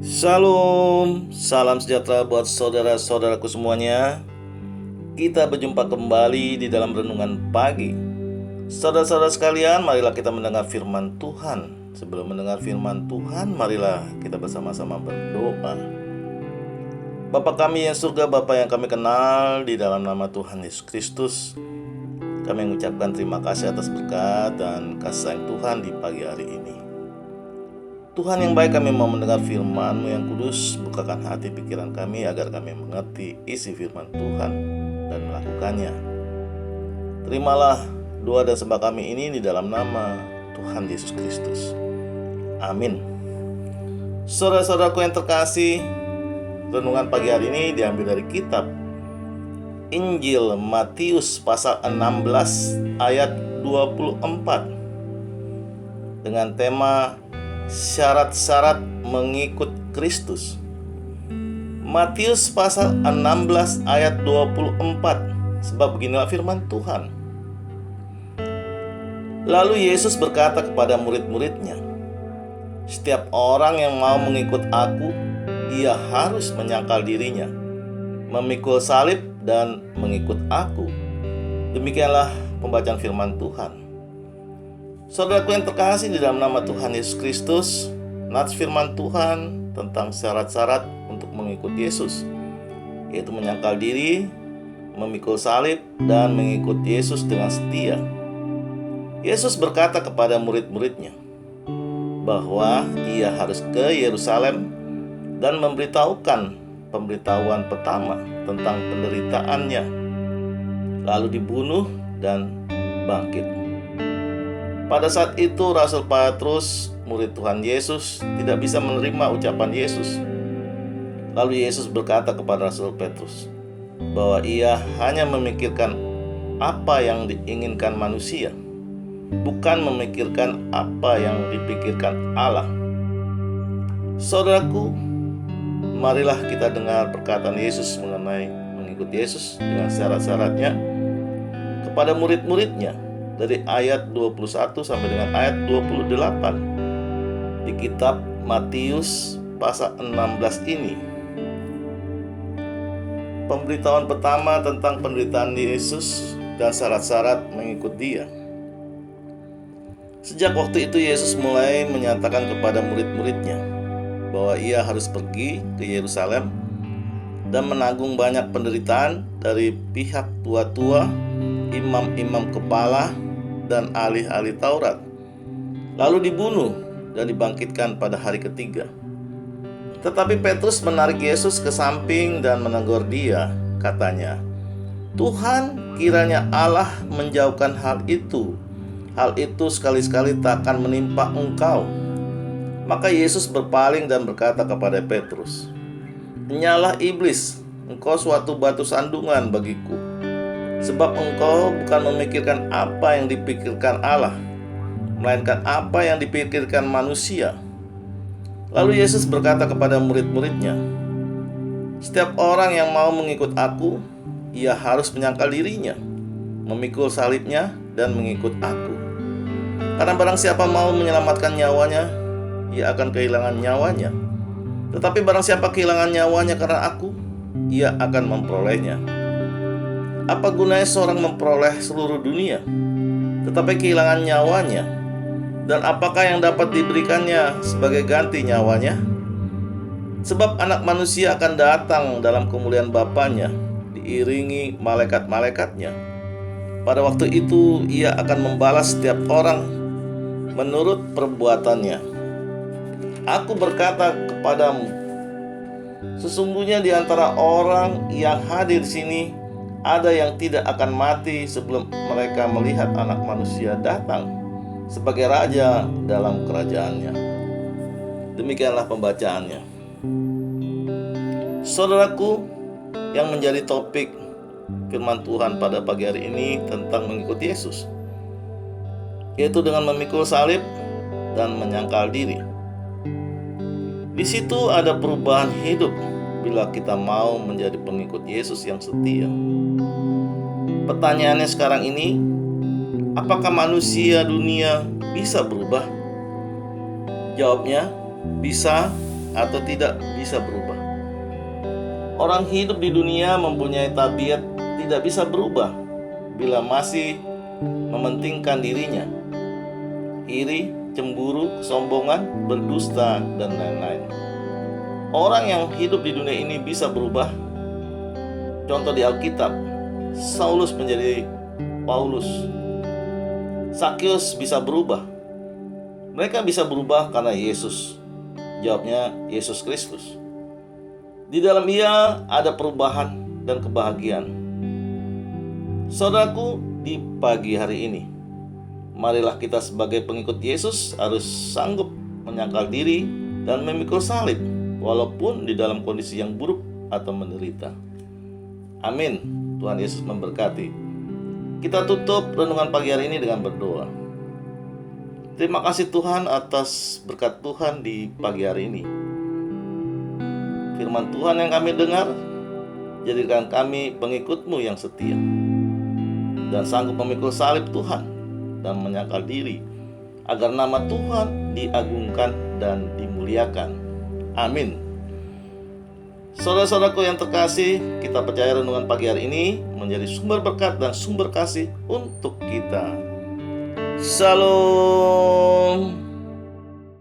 Shalom, salam sejahtera buat saudara-saudaraku semuanya. Kita berjumpa kembali di dalam renungan pagi. Saudara-saudara sekalian, marilah kita mendengar firman Tuhan. Sebelum mendengar firman Tuhan, marilah kita bersama-sama berdoa. Bapa kami yang surga, Bapa yang kami kenal, di dalam nama Tuhan Yesus Kristus, kami mengucapkan terima kasih atas berkat dan kasih sayang Tuhan di pagi hari ini. Tuhan yang baik, kami mau mendengar firman-Mu yang kudus. Bukakan hati pikiran kami agar kami mengerti isi firman Tuhan dan melakukannya. Terimalah doa dan sembah kami ini di dalam nama Tuhan Yesus Kristus. Amin. Saudara-saudaraku yang terkasih, renungan pagi hari ini diambil dari kitab Injil Matius pasal 16 ayat 24 dengan tema syarat-syarat mengikut Kristus. Matius pasal 16 ayat 24. Sebab beginilah firman Tuhan. Lalu Yesus berkata kepada murid-muridnya, "Setiap orang yang mau mengikut aku, ia harus menyangkal dirinya, memikul salib dan mengikut aku." Demikianlah pembacaan firman Tuhan. Saudaraku yang terkasih, di dalam nama Tuhan Yesus Kristus, nats firman Tuhan tentang syarat-syarat untuk mengikut Yesus, yaitu menyangkal diri, memikul salib, dan mengikut Yesus dengan setia. Yesus berkata kepada murid-muridnya bahwa ia harus ke Yerusalem dan memberitahukan pemberitahuan pertama tentang penderitaannya, lalu dibunuh dan bangkit. Pada saat itu Rasul Petrus, murid Tuhan Yesus, tidak bisa menerima ucapan Yesus. Lalu Yesus berkata kepada Rasul Petrus bahwa ia hanya memikirkan apa yang diinginkan manusia, bukan memikirkan apa yang dipikirkan Allah. Saudaraku, marilah kita dengar perkataan Yesus mengenai mengikut Yesus dengan syarat-syaratnya kepada murid-muridnya dari ayat 21 sampai dengan ayat 28 di kitab Matius pasal 16 ini. Pemberitahuan pertama tentang penderitaan Yesus dan syarat-syarat mengikut Dia. Sejak waktu itu Yesus mulai menyatakan kepada murid-muridnya bahwa ia harus pergi ke Yerusalem dan menanggung banyak penderitaan dari pihak tua-tua, imam-imam kepala, dan ahli-ahli Taurat, lalu dibunuh dan dibangkitkan pada hari ketiga. Tetapi Petrus menarik Yesus ke samping dan menegur dia. Katanya, "Tuhan, kiranya Allah menjauhkan hal itu. Hal itu sekali-sekali tak akan menimpa engkau." Maka Yesus berpaling dan berkata kepada Petrus, "Nyalah iblis, engkau suatu batu sandungan bagiku. Sebab engkau bukan memikirkan apa yang dipikirkan Allah, melainkan apa yang dipikirkan manusia." Lalu Yesus berkata kepada murid-muridnya, "Setiap orang yang mau mengikut aku, ia harus menyangkal dirinya, memikul salibnya, dan mengikut aku. Karena barang siapa mau menyelamatkan nyawanya, ia akan kehilangan nyawanya. Tetapi barang siapa kehilangan nyawanya karena aku, ia akan memperolehnya. Apa gunanya seorang memperoleh seluruh dunia, tetapi kehilangan nyawanya? Dan apakah yang dapat diberikannya sebagai ganti nyawanya? Sebab anak manusia akan datang dalam kemuliaan Bapanya, diiringi malaikat-malaikatnya. Pada waktu itu ia akan membalas setiap orang menurut perbuatannya. Aku berkata kepadamu, sesungguhnya di antara orang yang hadir di sini ada yang tidak akan mati sebelum mereka melihat Anak Manusia datang sebagai Raja dalam kerajaannya." Demikianlah pembacaannya. Saudaraku, yang menjadi topik firman Tuhan pada pagi hari ini tentang mengikuti Yesus, yaitu dengan memikul salib dan menyangkal diri. Di situ ada perubahan hidup bila kita mau menjadi pengikut Yesus yang setia. Pertanyaannya sekarang ini, apakah manusia dunia bisa berubah? Jawabnya, bisa atau tidak bisa berubah. Orang hidup di dunia mempunyai tabiat tidak bisa berubah bila masih mementingkan dirinya. Iri, cemburu, kesombongan, berdusta, dan lain-lain. Orang yang hidup di dunia ini bisa berubah. Contoh di Alkitab, Saulus menjadi Paulus. Sakeus bisa berubah. Mereka bisa berubah karena Yesus. Jawabnya, Yesus Kristus. Di dalam Ia ada perubahan dan kebahagiaan. Saudaraku, di pagi hari ini, marilah kita sebagai pengikut Yesus harus sanggup menyangkal diri dan memikul salib, walaupun di dalam kondisi yang buruk atau menderita. Amin. Tuhan Yesus memberkati. Kita tutup renungan pagi hari ini dengan berdoa. Terima kasih Tuhan atas berkat Tuhan di pagi hari ini. Firman Tuhan yang kami dengar, jadikan kami pengikut-Mu yang setia dan sanggup memikul salib Tuhan dan menyangkal diri, agar nama Tuhan diagungkan dan dimuliakan. Amin. Saudara-saudaraku yang terkasih, kita percaya renungan pagi hari ini menjadi sumber berkat dan sumber kasih untuk kita. Shalom.